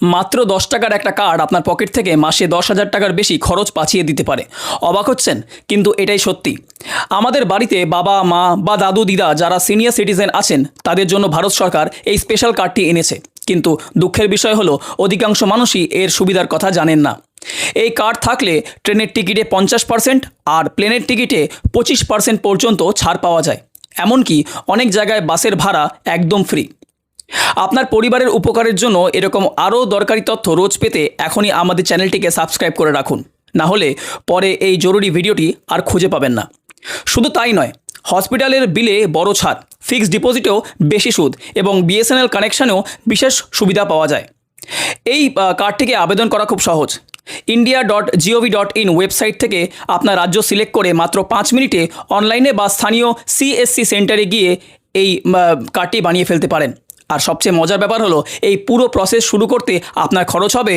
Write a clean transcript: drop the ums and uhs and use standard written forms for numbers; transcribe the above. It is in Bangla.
মাত্র 10 টাকার একটা কার্ড আপনার পকেট থেকে মাসে 10,000 টাকার বেশি খরচ বাঁচিয়ে দিতে পারে। অবাক হচ্ছেন? কিন্তু এটাই সত্যি। আমাদের বাড়িতে বাবা মা বা দাদু দিদা যারা সিনিয়র সিটিজেন আছেন তাদের জন্য ভারত সরকার এই স্পেশাল কার্ডটি এনেছে। কিন্তু দুঃখের বিষয় হলো অধিকাংশ মানুষই এর সুবিধার কথা জানেন না। এই কার্ড থাকলে ট্রেনের টিকিটে 50% আর প্লেনের টিকিটে 25% পর্যন্ত ছাড় পাওয়া যায়। এমনকি অনেক জায়গায় বাসের ভাড়া একদম ফ্রি। আপনার পরিবারের উপকারের জন্য এরকম আরও দরকারি তথ্য রোজ পেতে এখনই আমাদের চ্যানেলটিকে সাবস্ক্রাইব করে রাখুন, না হলে পরে এই জরুরি ভিডিওটি আর খুঁজে পাবেন না। শুধু তাই নয়, হসপিটালের বিলে বড় ছাড়, ফিক্সড ডিপোজিটেও বেশি সুদ এবং বিএসএনএল কানেকশানেও বিশেষ সুবিধা পাওয়া যায়। এই কার্ডটিকে আবেদন করা খুব সহজ। india.gov.in ওয়েবসাইট থেকে আপনার রাজ্য সিলেক্ট করে মাত্র 5 মিনিটে অনলাইনে বা স্থানীয় সিএসসি সেন্টারে গিয়ে এই কার্ডটি বানিয়ে ফেলতে পারেন। আর সবচেয়ে মজার ব্যাপার হলো এই পুরো প্রসেস শুরু করতে আপনার খরচ হবে